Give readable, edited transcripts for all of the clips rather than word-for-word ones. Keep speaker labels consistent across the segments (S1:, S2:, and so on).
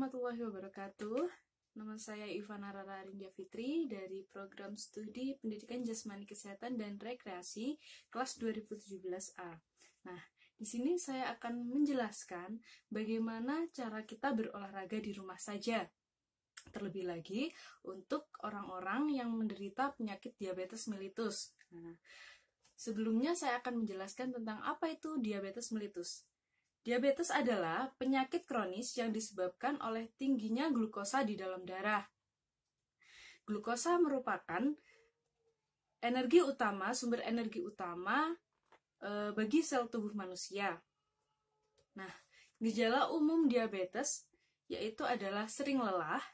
S1: warahmatullahi wabarakatuh. Nama saya Ivana Rara Arindia Fitri dari Program Studi Pendidikan Jasmani Kesehatan dan Rekreasi kelas 2017A. Nah, di sini saya akan menjelaskan bagaimana cara kita berolahraga di rumah saja. Terlebih lagi untuk orang-orang yang menderita penyakit diabetes mellitus. Nah, sebelumnya saya akan menjelaskan tentang apa itu diabetes mellitus. Diabetes adalah penyakit kronis yang disebabkan oleh tingginya glukosa di dalam darah. Glukosa merupakan sumber energi utama bagi sel tubuh manusia. Nah, gejala umum diabetes yaitu adalah sering lelah,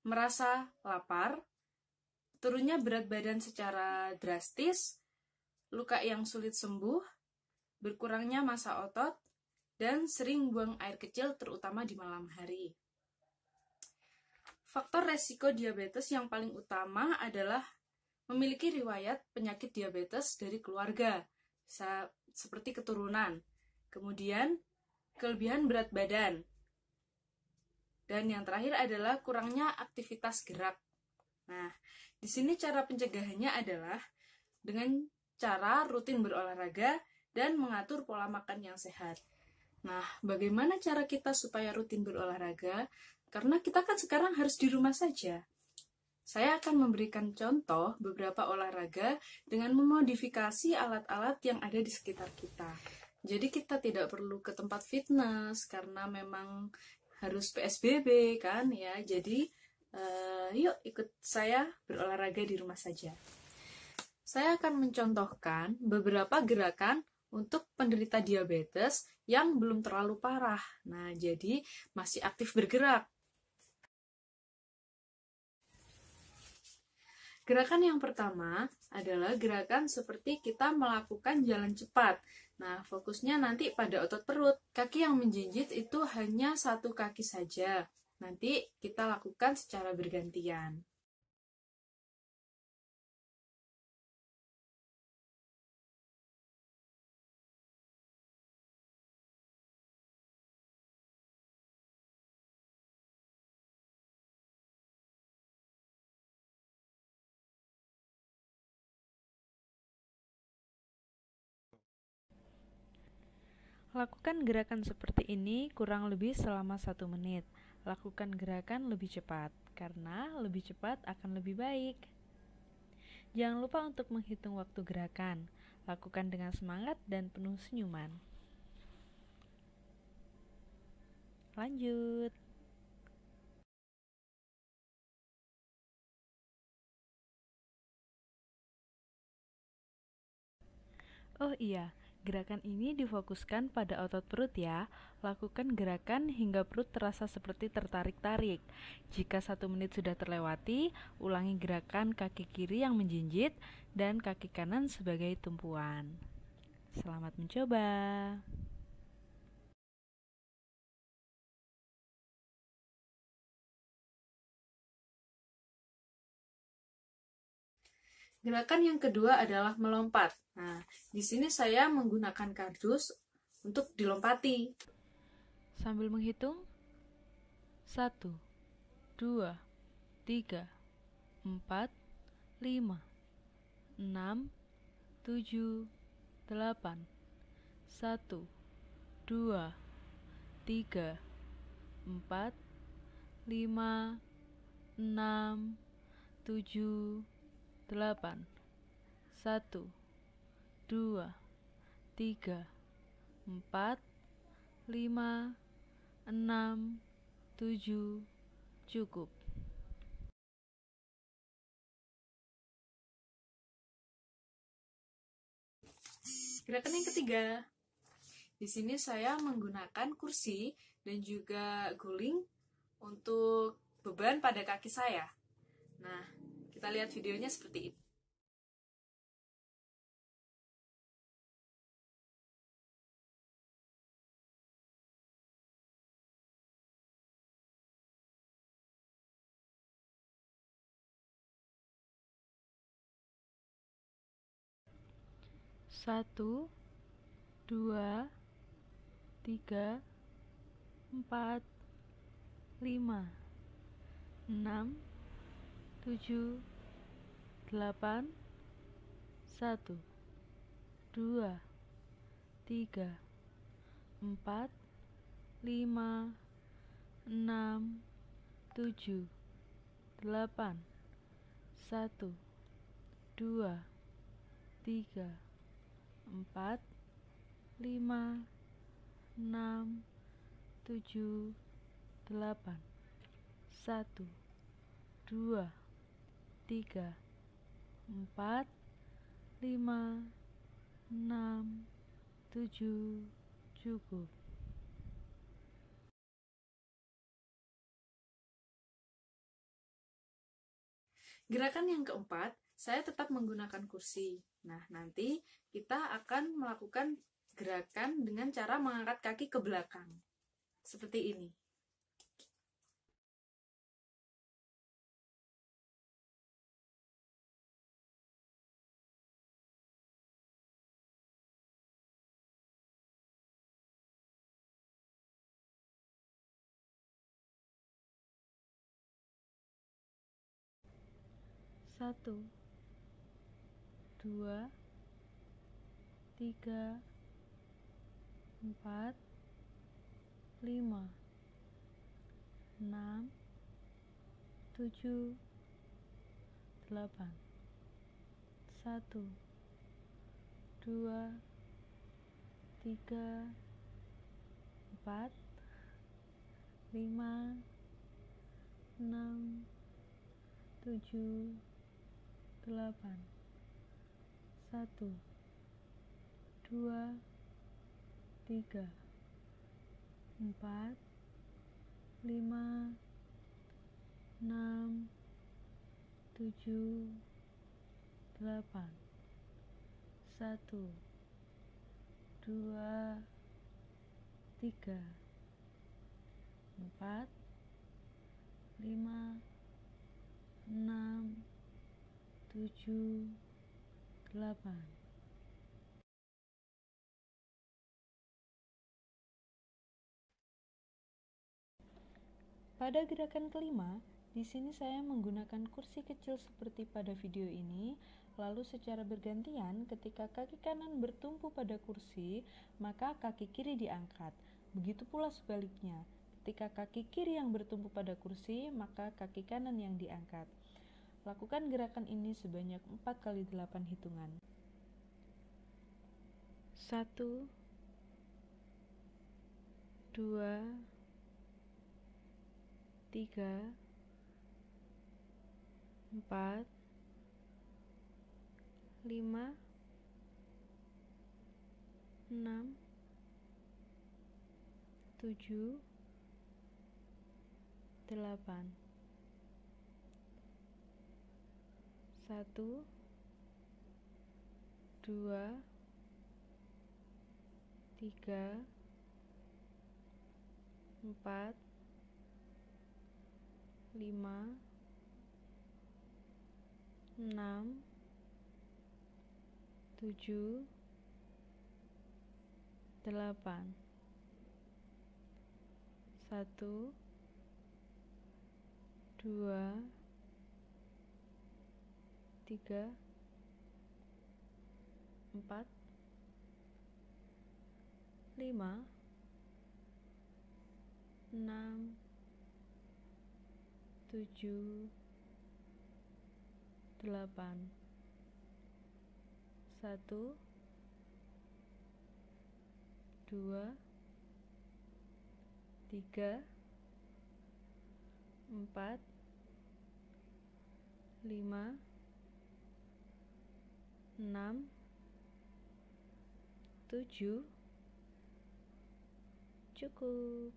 S1: merasa lapar, turunnya berat badan secara drastis, luka yang sulit sembuh, berkurangnya massa otot, dan sering buang air kecil terutama di malam hari. Faktor resiko diabetes yang paling utama adalah memiliki riwayat penyakit diabetes dari keluarga, seperti keturunan, kemudian kelebihan berat badan, dan yang terakhir adalah kurangnya aktivitas gerak. Nah, di sini cara pencegahannya adalah dengan cara rutin berolahraga dan mengatur pola makan yang sehat. Nah, bagaimana cara kita supaya rutin berolahraga? Karena kita kan sekarang harus di rumah saja. Saya akan memberikan contoh beberapa olahraga dengan memodifikasi alat-alat yang ada di sekitar kita. Jadi kita tidak perlu ke tempat fitness karena memang harus PSBB kan ya. Jadi yuk ikut saya berolahraga di rumah saja. Saya akan mencontohkan beberapa gerakan untuk penderita diabetes yang belum terlalu parah. Nah, jadi masih aktif bergerak. Gerakan yang pertama adalah gerakan seperti kita melakukan jalan cepat. Nah, fokusnya nanti pada otot perut. Kaki yang menjinjit itu hanya satu kaki saja. Nanti kita lakukan secara bergantian.
S2: Lakukan gerakan seperti ini kurang lebih selama 1 menit. Lakukan gerakan lebih cepat, karena lebih cepat akan lebih baik. Jangan lupa untuk menghitung waktu gerakan. Lakukan dengan semangat dan penuh senyuman. Lanjut. Oh iya, gerakan ini difokuskan pada otot perut ya. Lakukan gerakan hingga perut terasa seperti tertarik-tarik. Jika 1 menit sudah terlewati, ulangi gerakan kaki kiri yang menjinjit dan kaki kanan sebagai tumpuan. Selamat mencoba.
S1: Gerakan yang kedua adalah melompat. Nah, di sini saya menggunakan kardus untuk dilompati.
S2: Sambil menghitung 1, 2, 3, 4, 5, 6, 7, 8, 1, 2, 3, 4, 5, 6, 7, 8, 1, 2, 3, 4, 5, 6, 7, cukup.
S1: Gerakan yang ketiga. Di sini saya menggunakan kursi dan juga guling untuk beban pada kaki saya. Nah, kita lihat videonya seperti ini.
S2: Satu, 2, 3, 4, 5, 6, 7, 8, 1, 2, 3, 4, 5, 6, 7, 8, 1, 2, 3, 4, 5, 6, 7, 8, 1, 2, 3, 4, 5, 6, 7, cukup.
S1: Gerakan yang keempat, saya tetap menggunakan kursi. Nah, nanti kita akan melakukan gerakan dengan cara mengangkat kaki ke belakang. Seperti ini.
S2: Satu, 2, 3, 4, 5, 6, 7, 8, 1, 2, 3, 4, 5, 6, 7, 8, 1, 2, 3, 4, 5, 6, 7, 8, 1, 2, 3, 4, 5, 6, 7, 8. Pada gerakan kelima, di sini saya menggunakan kursi kecil seperti pada video ini, lalu secara bergantian ketika kaki kanan bertumpu pada kursi, maka kaki kiri diangkat. Begitu pula sebaliknya, ketika kaki kiri yang bertumpu pada kursi, maka kaki kanan yang diangkat. Lakukan gerakan ini sebanyak 4 kali 8 hitungan. 1, 2, 3, 4, 5, 6, 7, 8. 1, 2, 3, 4, 5, 6, 7, 8. 1, 2, 3, 4, 5, 6, 7, 8. 1, 2, 3, 4, 5, 6, 7, cukup.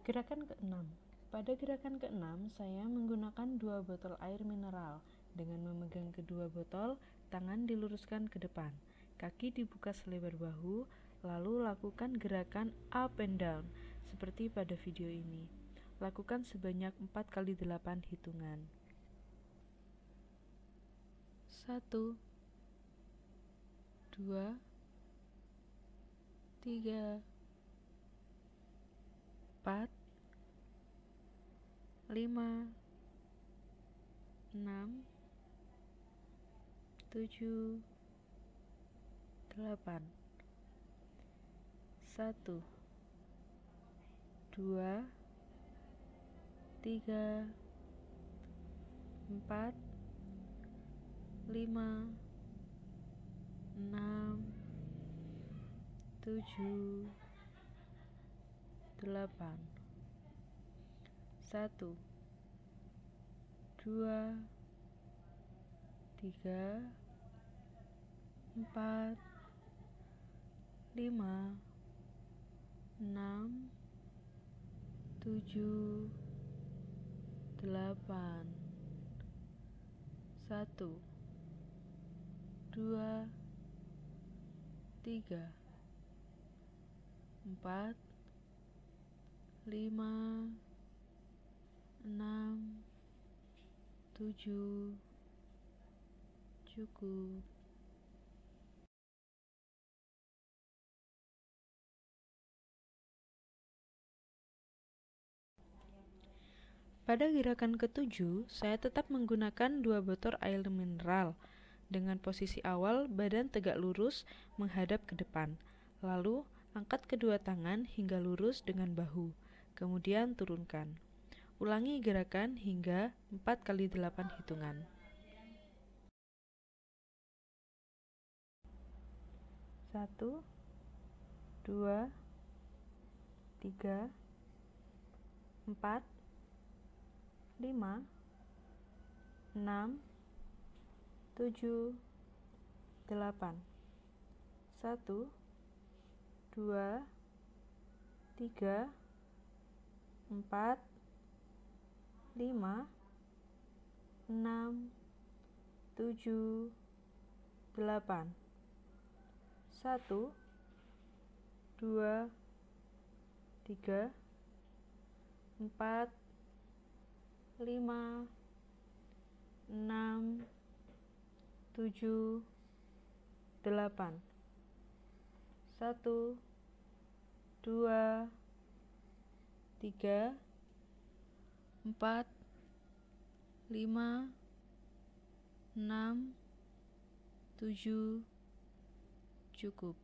S2: Gerakan ke-6. Pada gerakan ke-6, saya menggunakan 2 botol air mineral. Dengan memegang kedua botol, tangan diluruskan ke depan. Kaki dibuka selebar bahu, lalu lakukan gerakan up and down, seperti pada video ini. Lakukan sebanyak 4 kali 8 hitungan. 1, 2, 3, 4, 5, 6, 7, 8. 1, 2, 3, 4, 5, 6, 7, 8. 1, 2, 3, 4, 5, 6, 7, 8. 1, 2, 3, 4, 5, 6, 7. Cukup. Pada gerakan ketujuh, saya tetap menggunakan 2 botol air mineral. Dengan posisi awal, badan tegak lurus menghadap ke depan. Lalu, angkat kedua tangan hingga lurus dengan bahu. Kemudian turunkan. Ulangi gerakan hingga 4 kali 8 hitungan. 1, 2, 3, 4, 5, 6, 7, 8. 1, 2, 3, 4, 5, 6, 7, 8. 1, 2, 3, 4, 5, 6, 7, 8. 1, 2, 3, 4, 5, 6, 7. Cukup.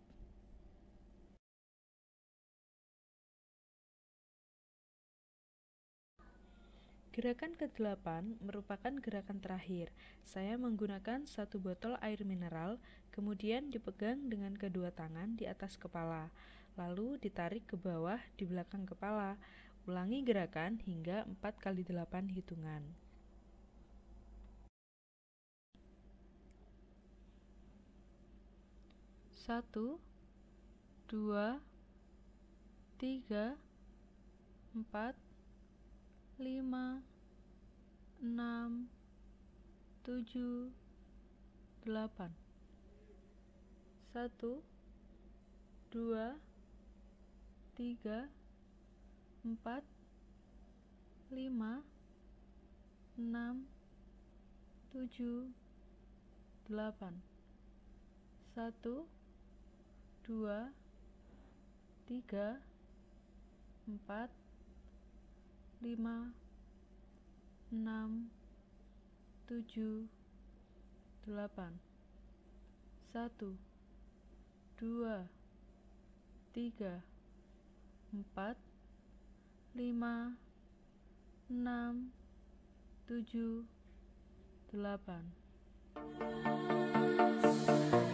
S2: Gerakan ke-8 merupakan gerakan terakhir. Saya menggunakan 1 botol air mineral, kemudian dipegang dengan kedua tangan di atas kepala, lalu ditarik ke bawah di belakang kepala. Ulangi gerakan hingga 4 kali 8 hitungan. 1, 2, 3, 4, 5, 6, 7, 8. 1, 2, 3, 4, 5, 6, 7, 8. 1, 2, 3, 4, 5, 6, 7, 8. 1, 2, 3, 4, 5, 6, 7, 8.